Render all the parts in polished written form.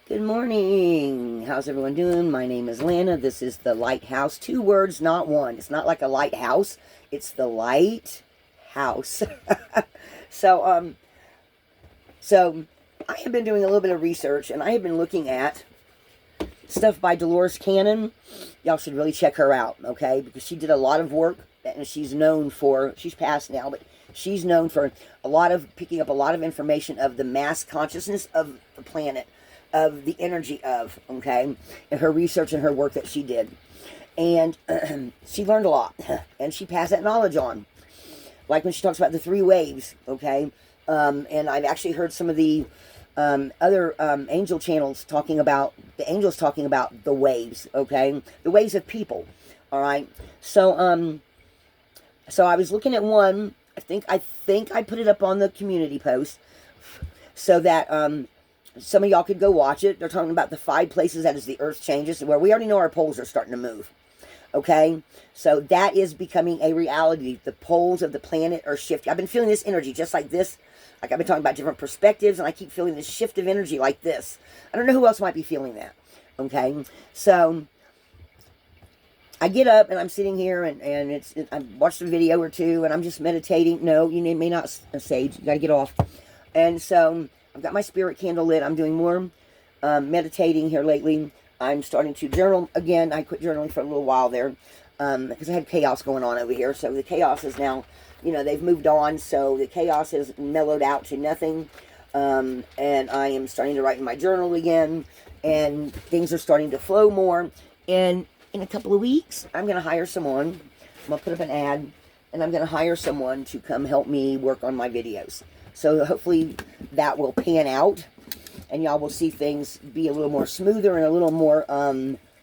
Good morning. How's everyone doing? My name is Lana. This is the Lighthouse. 2 words, not one. It's not like a lighthouse. It's the lighthouse. so, um, so I have been doing a little bit of research, and I have been looking at stuff by Dolores Cannon. Y'all should really check her out, okay? Because she did a lot of work, and she's known for, she's passed now, but she's known for a lot of picking up a lot of information of the mass consciousness of the planet, of the energy of, okay, and her research and her work that she did. And she learned a lot, and she passed that knowledge on. Like when she talks about the 3 waves, okay? And I've actually heard some of the other angel channels talking about, the angels talking about the waves, okay? The waves of people, all right? So, so I was looking at one, I think I put it up on the community post so that, some of y'all could go watch it. They're talking about the 5 places that as the earth changes, where we already know our poles are starting to move. Okay? So that is becoming a reality. The poles of the planet are shifting. I've been feeling this energy just like this. Like I've been talking about different perspectives, and I keep feeling this shift of energy like this. I don't know who else might be feeling that. Okay? So I get up, and I'm sitting here, and I watched a video or 2, and I'm just meditating. No, you may not, Sage. You got to get off. And so I've got my spirit candle lit. I'm doing more meditating here lately. I'm starting to journal again. I quit journaling for a little while there because I had chaos going on over here. So the chaos is now, they've moved on. So the chaos has mellowed out to nothing. And I am starting to write in my journal again. And things are starting to flow more. And in a couple of weeks, I'm going to hire someone. I'm going to put up an ad. And I'm going to hire someone to come help me work on my videos. So hopefully that will pan out, and y'all will see things be a little more smoother and a little more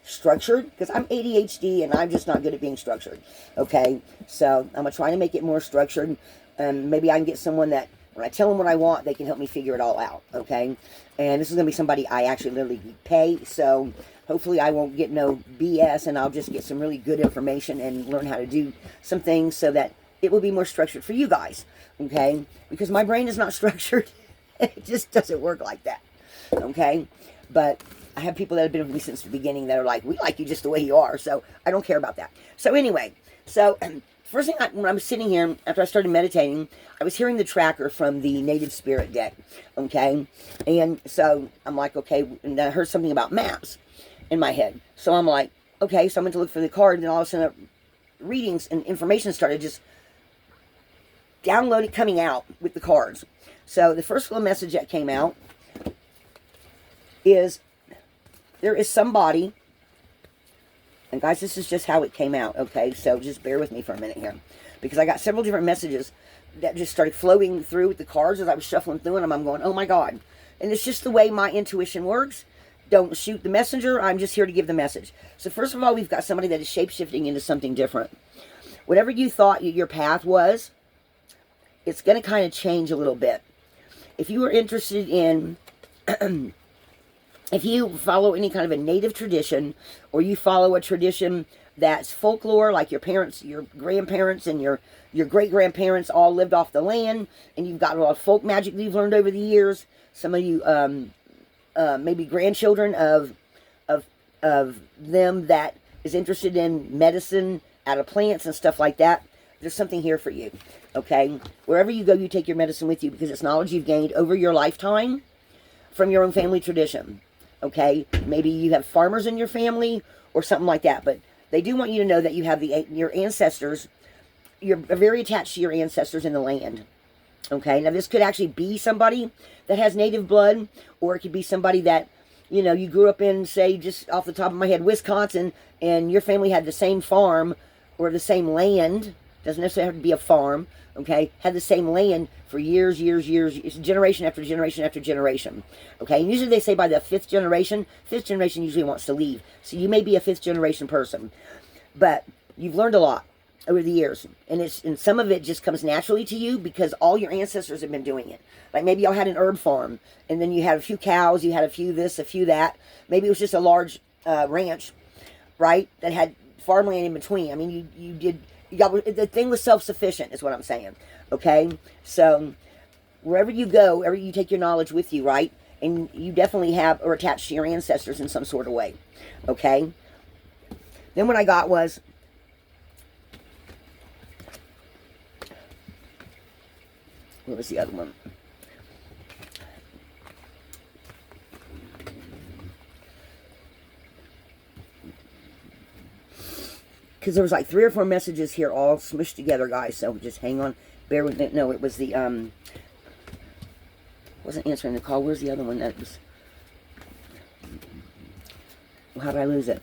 structured, because I'm ADHD and I'm just not good at being structured, okay? So I'm going to try to make it more structured, and maybe I can get someone that, when I tell them what I want, they can help me figure it all out, okay? And this is going to be somebody I actually literally pay, so hopefully I won't get no BS, and I'll just get some really good information and learn how to do some things so that it will be more structured for you guys, okay? Because my brain is not structured. It just doesn't work like that, okay? But I have people that have been with me since the beginning that are like, we like you just the way you are, so I don't care about that. So anyway, so first thing, when I was sitting here, after I started meditating, I was hearing the tracker from the Native Spirit deck, okay? And so I'm like, okay, and I heard something about maps in my head. So I'm like, okay, so I went to look for the card, and all of a sudden readings and information started just downloaded, coming out with the cards. So the first little message that came out is, there is somebody, and guys, this is just how it came out, okay? So just bear with me for a minute here, because I got several different messages that just started flowing through with the cards as I was shuffling through, and I'm going, oh my God. And it's just the way my intuition works. Don't shoot the messenger. I'm just here to give the message. So first of all, we've got somebody that is shape-shifting into something different. Whatever you thought your path was, it's going to kind of change a little bit. If you are interested in, if you follow any kind of a native tradition, or you follow a tradition that's folklore, like your parents, your grandparents, and your great-grandparents all lived off the land, and you've got a lot of folk magic that you've learned over the years, some of you maybe grandchildren of them that is interested in medicine out of plants and stuff like that, there's something here for you, okay? Wherever you go, you take your medicine with you, because it's knowledge you've gained over your lifetime from your own family tradition, okay? Maybe you have farmers in your family or something like that, but they do want you to know that you have your ancestors, you're very attached to your ancestors in the land, okay? Now, this could actually be somebody that has native blood, or it could be somebody that, you grew up in, say, just off the top of my head, Wisconsin, and your family had the same farm or the same land. Doesn't necessarily have to be a farm, okay? Had the same land for years, generation after generation after generation, okay? And usually they say by the 5th generation usually wants to leave. So you may be a 5th generation person, but you've learned a lot over the years, and some of it just comes naturally to you because all your ancestors have been doing it. Like maybe y'all had an herb farm, and then you had a few cows, you had a few this, a few that. Maybe it was just a large ranch, right? That had farmland in between. I mean, you did. The thing was self-sufficient, is what I'm saying, okay? So wherever you go, wherever you take your knowledge with you, right? And you definitely have, or attached to your ancestors in some sort of way. Okay? Then what I got was, what was the other one? Because there was like 3 or 4 messages here all smushed together, guys. So just hang on. Bear with me. No, it was the, wasn't answering the call. Where's the other one that was, well, how did I lose it?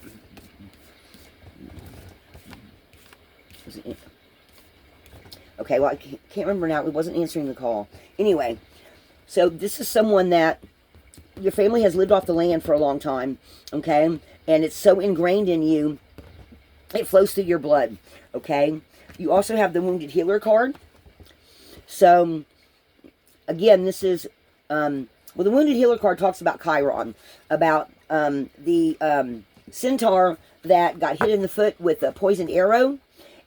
Was it? Okay, well, I can't remember now. It wasn't answering the call. Anyway, so this is someone that your family has lived off the land for a long time, okay? And it's so ingrained in you, it flows through your blood, okay? You also have the Wounded Healer card. So, again, this is, well, the Wounded Healer card talks about Chiron, about the centaur that got hit in the foot with a poisoned arrow,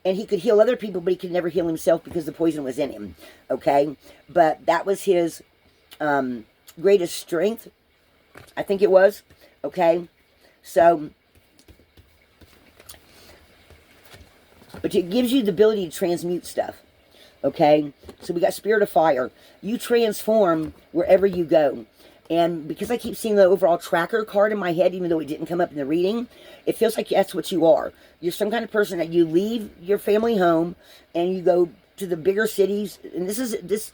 and he could heal other people, but he could never heal himself because the poison was in him, okay? But that was his greatest strength, I think it was, okay? So, but it gives you the ability to transmute stuff, okay? So we got Spirit of Fire. You transform wherever you go. And because I keep seeing the overall tracker card in my head, even though it didn't come up in the reading, it feels like that's what you are. You're some kind of person that you leave your family home and you go to the bigger cities. And this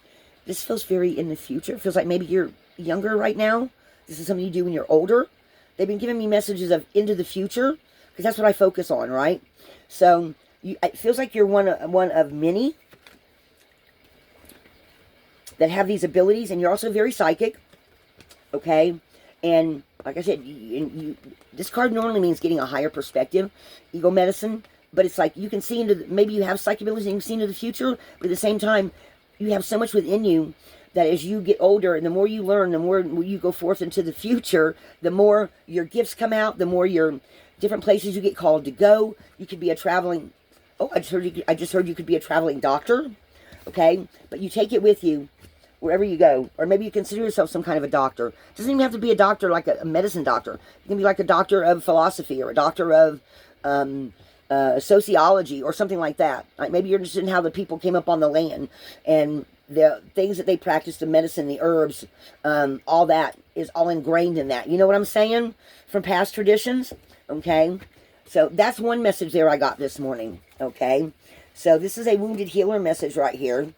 feels very in the future. It feels like maybe you're younger right now. This is something you do when you're older. They've been giving me messages of into the future because that's what I focus on, right? So it feels like you're one of many that have these abilities, and you're also very psychic. Okay, and like I said, this card normally means getting a higher perspective, ego medicine, but it's like you can see into, maybe you have psychic abilities and you can see into the future, but at the same time, you have so much within you that as you get older and the more you learn, the more you go forth into the future, the more your gifts come out, the more your different places you get called to go. You could be a traveling, I just heard you could be a traveling doctor, okay, but you take it with you wherever you go, or maybe you consider yourself some kind of a doctor. It doesn't even have to be a doctor like a medicine doctor. You can be like a doctor of philosophy or a doctor of sociology or something like that. Like maybe you're interested in how the people came up on the land and the things that they practiced, the medicine, the herbs, all that is all ingrained in that. You know what I'm saying? From past traditions, okay? So that's one message there I got this morning, okay? So this is a Wounded Healer message right here,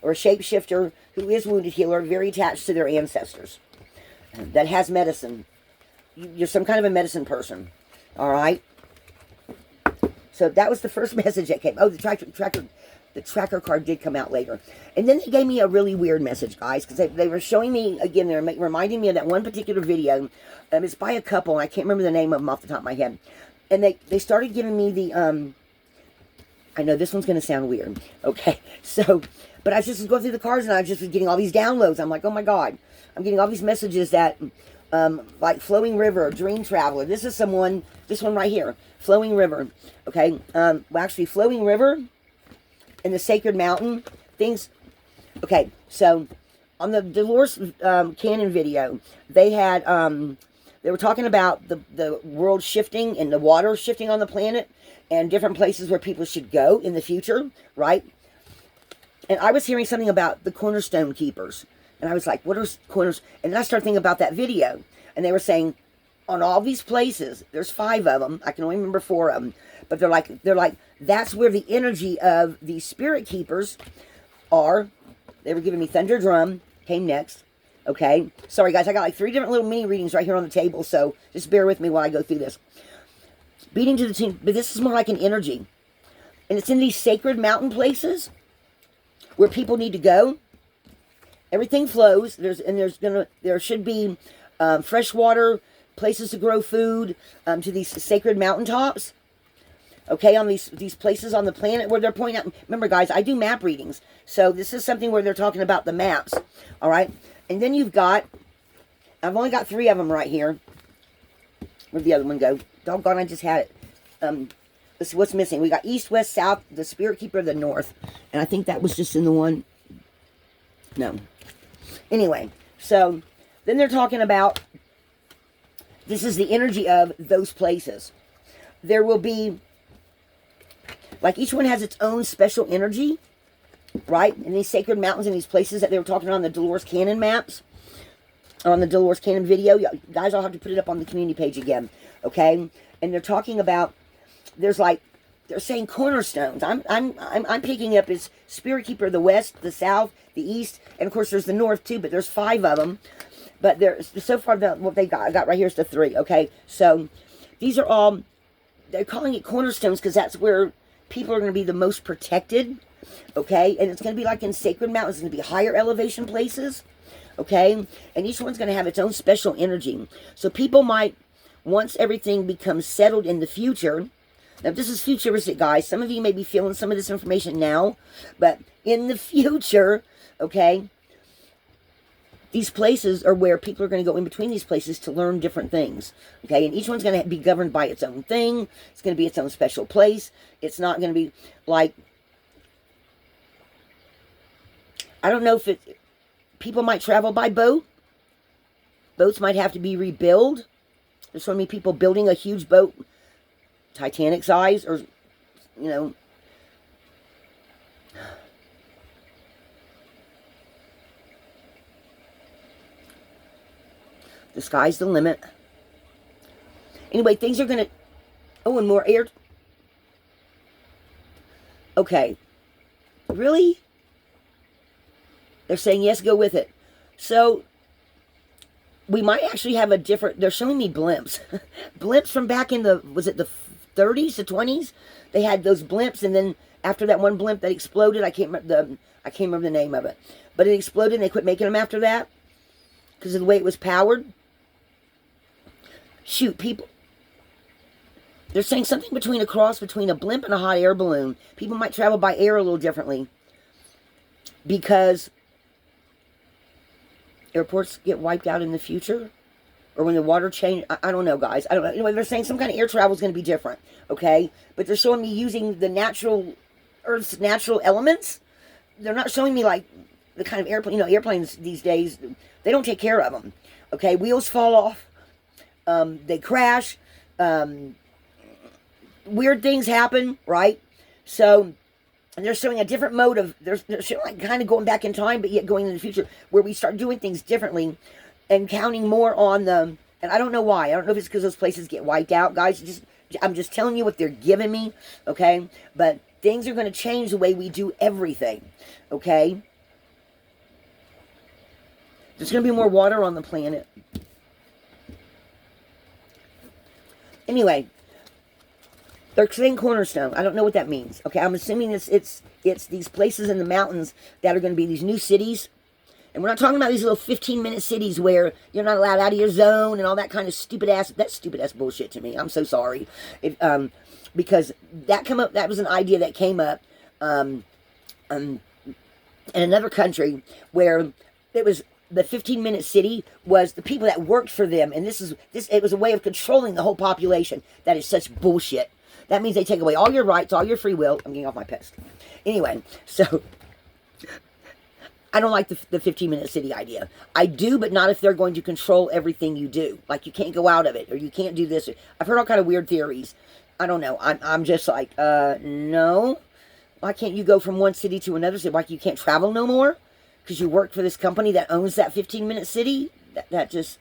or a shapeshifter who is Wounded Healer, very attached to their ancestors, that has medicine. You're some kind of a medicine person, all right? So that was the first message that came. Oh, the tracker card did come out later. And then they gave me a really weird message, guys, because they were showing me, again, they're reminding me of that one particular video. It's by a couple, and I can't remember the name of them off the top of my head. And they started giving me the, I know this one's going to sound weird, okay? So, but I just was going through the cards, and I just was getting all these downloads. I'm like, oh my God. I'm getting all these messages that, like Flowing River, Dream Traveler. This is someone, this one right here, Flowing River, okay? Well, actually, Flowing River and the Sacred Mountain, things, okay, so on the Dolores Cannon video, they had, they were talking about the world shifting and the water shifting on the planet and different places where people should go in the future, right? And I was hearing something about the Cornerstone keepers. And I was like, what are corners? And then I started thinking about that video. And they were saying, on all these places, there's 5 of them. I can only remember 4 of them. But they're like, that's where the energy of the spirit keepers are. They were giving me Thunder Drum, came next. Okay. Sorry, guys. I got like 3 different little mini readings right here on the table. So just bear with me while I go through this. Beating to the team. But this is more like an energy. And it's in these sacred mountain places where people need to go. Everything flows. There should be fresh water, places to grow food, to these sacred mountaintops. Okay, on these places on the planet where they're pointing out. Remember, guys, I do map readings, so this is something where they're talking about the maps. All right, and then you've got. I've only got 3 of them right here. Where'd the other one go? Doggone, I just had it. This is what's missing. We got east, west, south, the spirit keeper of the north. And I think that was just in the one. No. Anyway, so Then they're talking about, this is the energy of those places. There will be, like each one has its own special energy, right? And these sacred mountains and these places that they were talking on the Dolores Cannon maps, on the Dolores Cannon video. Guys, I'll have to put it up on the community page again, okay? And they're talking about, there's like, they're saying cornerstones. I'm picking up as Spirit Keeper of the West, the South, the East, and of course there's the North too, but there's 5 of them. But there's, so far, what they got, I got right here is the 3, okay? So, these are all, they're calling it cornerstones because that's where people are going to be the most protected, okay? And it's going to be like in sacred mountains. It's going to be higher elevation places, okay? And each one's going to have its own special energy. So, people might, once everything becomes settled in the future, now this is futuristic, guys. Some of you may be feeling some of this information now, but in the future, okay, these places are where people are going to go in between these places to learn different things. Okay, and each one's going to be governed by its own thing. It's going to be its own special place. It's not going to be like, I don't know if it, people might travel by boat. Boats might have to be rebuilt. There's so many people building a huge boat, Titanic size, or, you know, the sky's the limit. Anyway, things are going to... Oh, and more air... Okay. Really? They're saying, yes, go with it. So, we might actually have a different... They're showing me blimps. Blimps from back in the... Was it the 30s, the 20s? They had those blimps, and then after that one blimp that exploded, I can't remember the name of it. But it exploded, and they quit making them after that because of the way it was powered. Shoot, people, they're saying something between a cross between a blimp and a hot air balloon. People might travel by air a little differently because airports get wiped out in the future, or when the water change. I don't know, guys. I don't know. Anyway, they're saying some kind of air travel is going to be different, okay? But they're showing me using the Earth's natural elements. They're not showing me like the kind of airplane, airplanes these days, they don't take care of them, okay? Wheels fall off. They crash, weird things happen, right? So, they're showing a different mode of, they're showing like kind of going back in time, but yet going into the future, where we start doing things differently, and counting more on the, and I don't know why, I don't know if it's because those places get wiped out, guys, I'm just telling you what they're giving me, okay? But things are going to change the way we do everything, okay? There's going to be more water on the planet. Anyway, they're saying cornerstone. I don't know what that means. Okay, I'm assuming it's these places in the mountains that are going to be these new cities. And we're not talking about these little 15-minute cities where you're not allowed out of your zone and all that kind of that's stupid ass bullshit to me. I'm so sorry. Because that was an idea that came up in another country where it was the 15-minute city was the people that worked for them, and it was a way of controlling the whole population. That is such bullshit. That means they take away all your rights, all your free will. I'm getting off my pest. Anyway, so I don't like the 15-minute city idea. I do, but not if they're going to control everything you do. Like you can't go out of it, or you can't do this. I've heard all kind of weird theories. I don't know. I'm just like, no. Why can't you go from one city to another city? Why you can't travel no more? Because you work for this company that owns that 15-minute city? That just,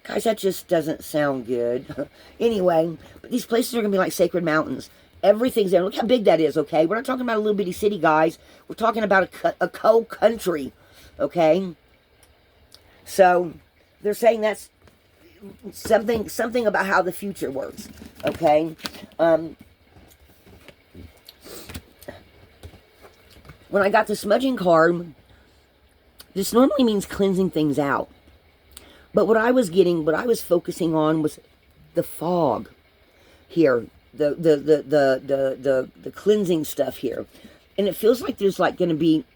guys, that just doesn't sound good. Anyway, but these places are going to be like sacred mountains. Everything's there. Look how big that is, okay? We're not talking about a little bitty city, guys. We're talking about a whole country, okay? So, they're saying that's something about how the future works, okay? When I got the smudging card, this normally means cleansing things out. But what I was focusing on was the fog here. The cleansing stuff here. And it feels like there's like going to be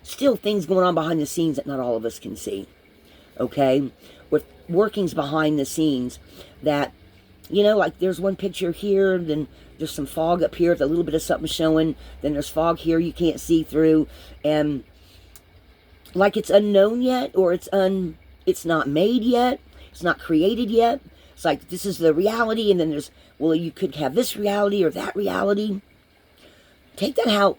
still things going on behind the scenes that not all of us can see. Okay? With workings behind the scenes that, like there's one picture here, then there's some fog up here with a little bit of something showing, then there's fog here you can't see through, and like it's unknown yet, or it's It's not made yet. It's not created yet. It's like, this is the reality, and then there's, well, you could have this reality or that reality. Take that how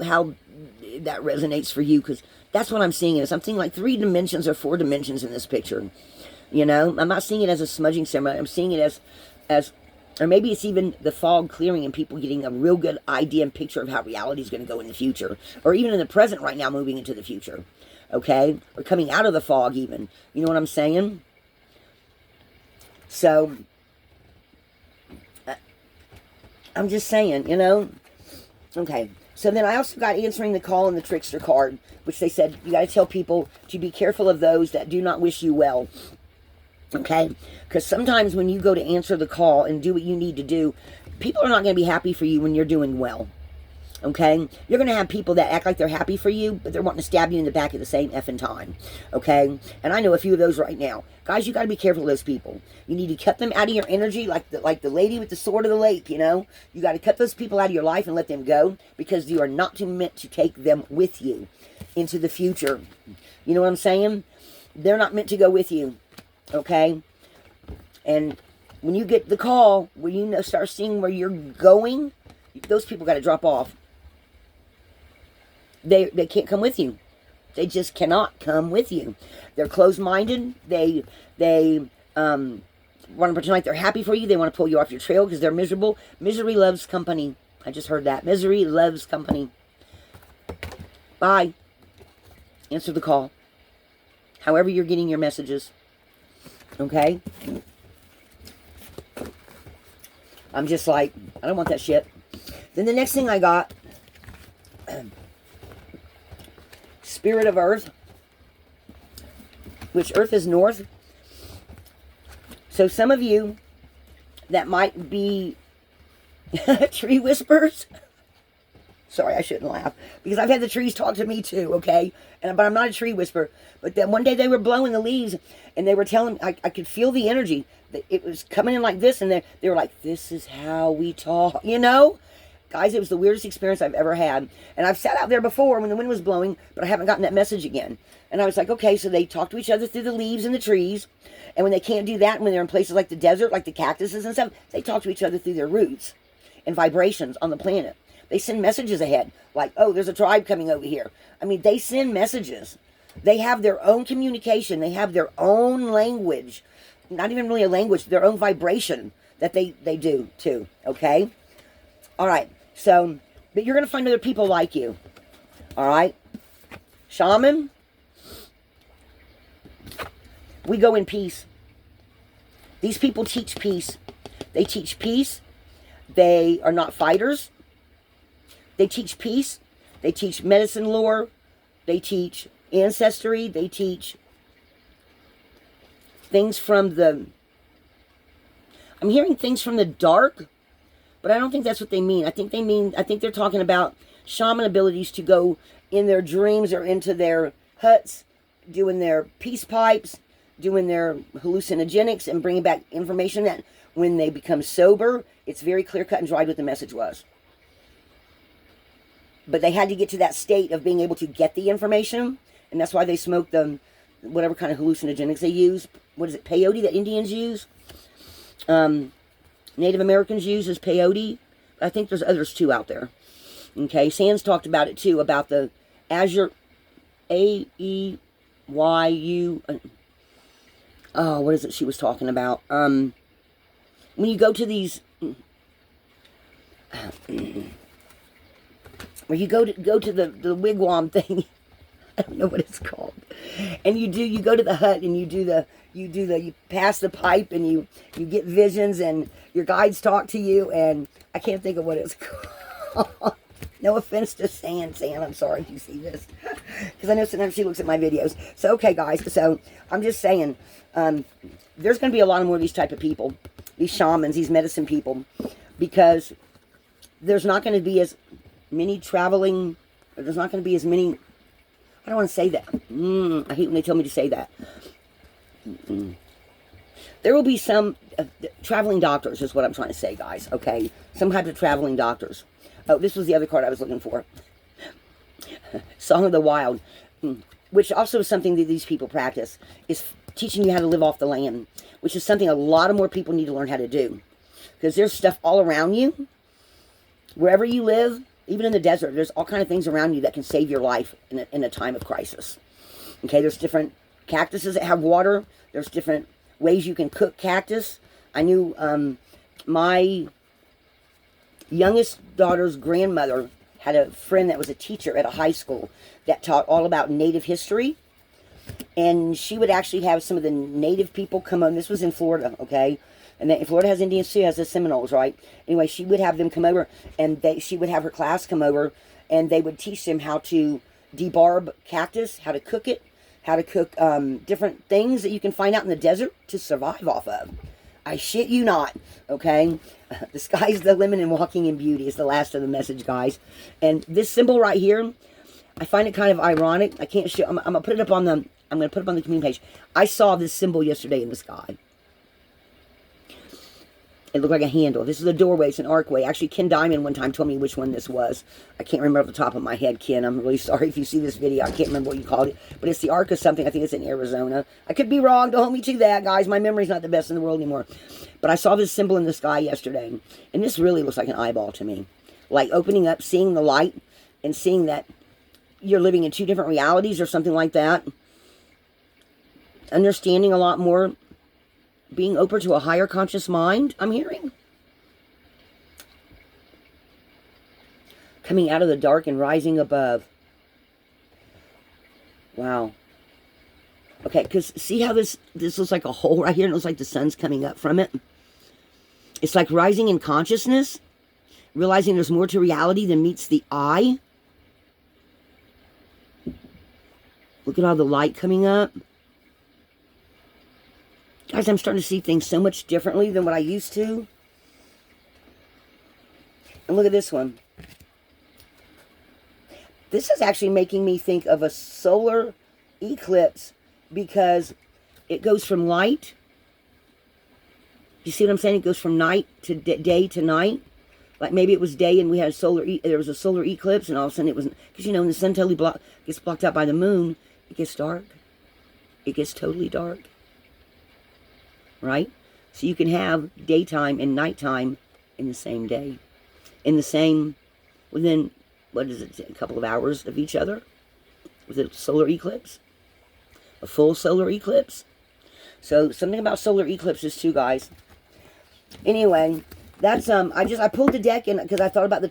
that resonates for you, because that's what I'm seeing. I'm seeing like 3 dimensions or 4 dimensions in this picture. You know, I'm not seeing it as a smudging ceremony. I'm seeing it as, or maybe it's even the fog clearing and people getting a real good idea and picture of how reality is going to go in the future, or even in the present right now, moving into the future. Okay, or coming out of the fog even. You know what I'm saying? So, I'm just saying, you know. Okay, so then I also got answering the call and the trickster card, which they said you got to tell people to be careful of those that do not wish you well. Okay, because sometimes when you go to answer the call and do what you need to do, people are not going to be happy for you when you're doing well. Okay, you're going to have people that act like they're happy for you, but they're wanting to stab you in the back at the same effing time. Okay, and I know a few of those right now. Guys, you got to be careful of those people. You need to cut them out of your energy, like the lady with the sword of the lake, you know. You got to cut those people out of your life and let them go, because you are not meant to take them with you into the future. You know what I'm saying? They're not meant to go with you. Okay, and when you get the call, when you start seeing where you're going, those people got to drop off. They can't come with you. They just cannot come with you. They're closed-minded. They want to pretend like they're happy for you. They want to pull you off your trail because they're miserable. Misery loves company. I just heard that. Misery loves company. Bye. Answer the call. However you're getting your messages. Okay? I'm just like, I don't want that shit. Then the next thing I got, Spirit of Earth, which Earth is north. So some of you that might be tree whisperers. Sorry, I shouldn't laugh, because I've had the trees talk to me too, okay? But I'm not a tree whisperer. But then one day they were blowing the leaves, and they were telling, I could feel the energy. It was coming in like this, and they were like, this is how we talk, you know? Guys, it was the weirdest experience I've ever had. And I've sat out there before when the wind was blowing, but I haven't gotten that message again. And I was like, okay, so they talk to each other through the leaves and the trees. And when they can't do that, when they're in places like the desert, like the cactuses and stuff, they talk to each other through their roots and vibrations on the planet. They send messages ahead, like, oh, there's a tribe coming over here. I mean, they send messages. They have their own communication. They have their own language. Not even really a language, their own vibration that they do too, okay? All right, so, but you're going to find other people like you, all right? Shaman, we go in peace. These people teach peace. They teach peace. They are not fighters. They teach peace. They teach medicine lore. They teach ancestry. They teach things from the... I'm hearing things from the dark, but I don't think that's what they mean. I think they're talking about shaman abilities to go in their dreams or into their huts, doing their peace pipes, doing their hallucinogenics, and bringing back information that when they become sober, it's very clear cut and dried what the message was. But they had to get to that state of being able to get the information, and that's why they smoke the whatever kind of hallucinogenics they use. What is it, peyote that Indians use? Native Americans use is peyote. I think there's others too out there. Okay, Sands talked about it too, about the Azure, AEYU. Oh, what is it she was talking about? When you go to these... Where you go to the wigwam thing, I don't know what it's called, and you go to the hut and you pass the pipe and you get visions and your guides talk to you, and I can't think of what it's called. No offense to Sand, I'm sorry if you see this, because I know sometimes she looks at my videos. So okay, guys, so I'm just saying, there's going to be a lot more of these type of people, these shamans, these medicine people, because there's not going to be as many traveling, there's not going to be as many, I don't want to say that. I hate when they tell me to say that. There will be some traveling doctors, is what I'm trying to say, guys, okay? Some type of traveling doctors. Oh, this was the other card I was looking for. Song of the Wild, which also is something that these people practice, is teaching you how to live off the land, which is something a lot of more people need to learn how to do. Because there's stuff all around you. Wherever you live, even in the desert, there's all kind of things around you that can save your life in a time of crisis. Okay, there's different cactuses that have water. There's different ways you can cook cactus. I knew my youngest daughter's grandmother had a friend that was a teacher at a high school that taught all about native history. And she would actually have some of the native people come on. This was in Florida, okay? And then Florida has Indians too, has the Seminoles, right? Anyway, she would have them come over, and she would have her class come over, and they would teach them how to debarb cactus, how to cook it, how to cook different things that you can find out in the desert to survive off of. I shit you not, okay? The sky's the limit and walking in beauty is the last of the message, guys. And this symbol right here, I find it kind of ironic. I can't show. I'm gonna put it up on the. I'm gonna put it up on the community page. I saw this symbol yesterday in the sky. It looked like a handle. This is a doorway. It's an archway. Actually, Ken Diamond one time told me which one this was. I can't remember off the top of my head, Ken. I'm really sorry if you see this video. I can't remember what you called it. But it's the Ark of something. I think it's in Arizona. I could be wrong. Don't hold me to that, guys. My memory's not the best in the world anymore. But I saw this symbol in the sky yesterday. And this really looks like an eyeball to me. Like opening up, seeing the light, and seeing that you're living in two different realities or something like that. Understanding a lot more. Being open to a higher conscious mind, I'm hearing. Coming out of the dark and rising above. Wow. Okay, because see how this looks like a hole right here? It looks like the sun's coming up from it. It's like rising in consciousness. Realizing there's more to reality than meets the eye. Look at all the light coming up. Guys, I'm starting to see things so much differently than what I used to. And look at this one. This is actually making me think of a solar eclipse because it goes from light. You see what I'm saying? It goes from night to day to night. Like maybe it was day and we had there was a solar eclipse, and all of a sudden it was, because you know when the sun totally gets blocked out by the moon, it gets dark. It gets totally dark. Right? So you can have daytime and nighttime in the same day. In the same, within, what is it, a couple of hours of each other? With a solar eclipse. A full solar eclipse. So something about solar eclipses too, guys. Anyway, that's, I pulled the deck in because I thought about the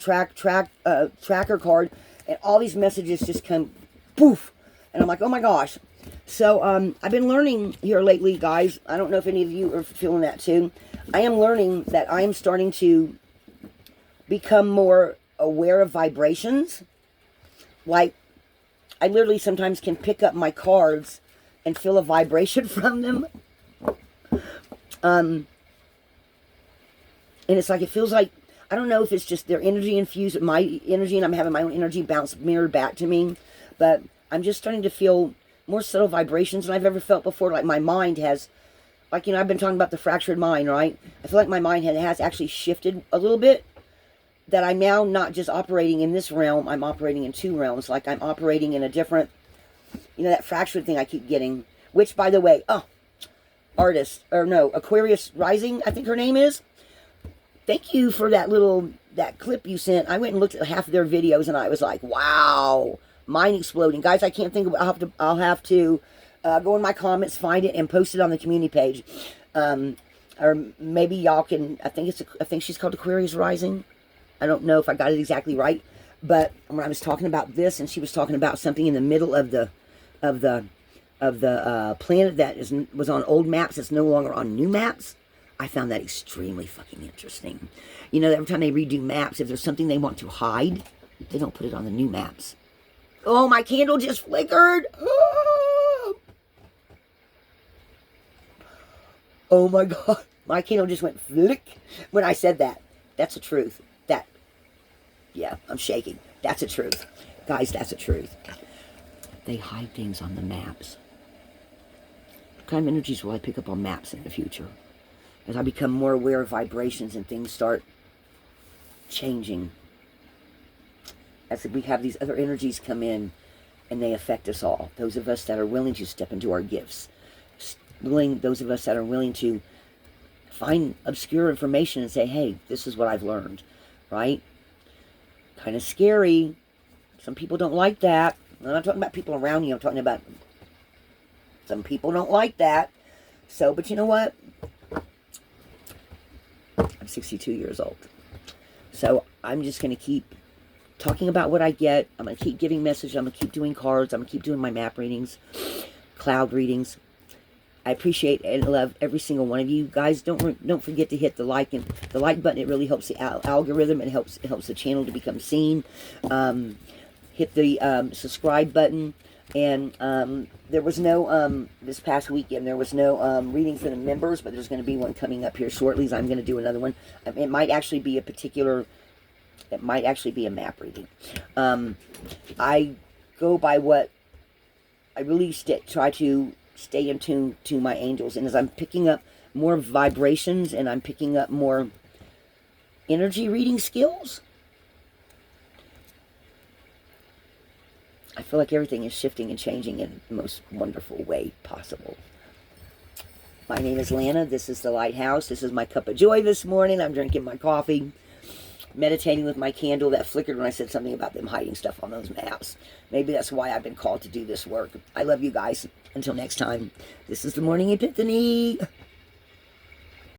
tracker card, and all these messages just come, poof. And I'm like, oh my gosh. So, I've been learning here lately, guys. I don't know if any of you are feeling that too. I am learning that I am starting to become more aware of vibrations. Like, I literally sometimes can pick up my cards and feel a vibration from them. And it's like, it feels like, I don't know if it's just their energy infused with my energy, and I'm having my own energy bounce mirrored back to me. But I'm just starting to feel more subtle vibrations than I've ever felt before. Like my mind has, like, you know, I've been talking about the fractured mind, right? I feel like my mind has actually shifted a little bit. That I'm now not just operating in this realm, I'm operating in two realms. Like I'm operating in a different, you know, that fractured thing I keep getting. Which, by the way, Aquarius Rising, I think her name is. Thank you for that clip you sent. I went and looked at half of their videos and I was like, wow. Mind exploding. Guys, I can't think of, I'll have to go in my comments, find it, and post it on the community page. Or maybe y'all can, I think she's called Aquarius Rising. I don't know if I got it exactly right. But when I was talking about this, and she was talking about something in the middle of the planet that was on old maps that's no longer on new maps, I found that extremely fucking interesting. You know, every time they redo maps, if there's something they want to hide, they don't put it on the new maps. Oh, my candle just flickered. Oh my God. My candle just went flick when I said that. That's the truth. Yeah, I'm shaking. That's the truth. Guys, that's the truth. They hide things on the maps. What kind of energies will I pick up on maps in the future? As I become more aware of vibrations and things start changing. As we have these other energies come in and they affect us all. Those of us that are willing to step into our gifts. those of us that are willing to find obscure information and say, hey, this is what I've learned, right? Kind of scary. Some people don't like that. I'm not talking about people around you. I'm talking about some people don't like that. So, but you know what? I'm 62 years old. So I'm just going to keep talking about what I get. I'm going to keep giving messages. I'm going to keep doing cards. I'm going to keep doing my map readings, cloud readings. I appreciate and love every single one of you guys. Don't forget to hit the like button. It really helps the algorithm. It helps the channel to become seen. Hit the subscribe button. And there was no this past weekend. There was no reading for the members, but there's going to be one coming up here shortly. So I'm going to do another one. It might actually be a map reading. I go by what I really try to stay in tune to my angels, and as I'm picking up more vibrations and I'm picking up more energy reading skills, I feel like everything is shifting and changing in the most wonderful way possible. My name is Lana. This is the Lighthouse. This is my cup of joy this morning. I'm drinking my coffee, meditating with my candle that flickered when I said something about them hiding stuff on those maps. Maybe that's why I've been called to do this work. I love you guys. Until next time, this is the Morning Epiphany.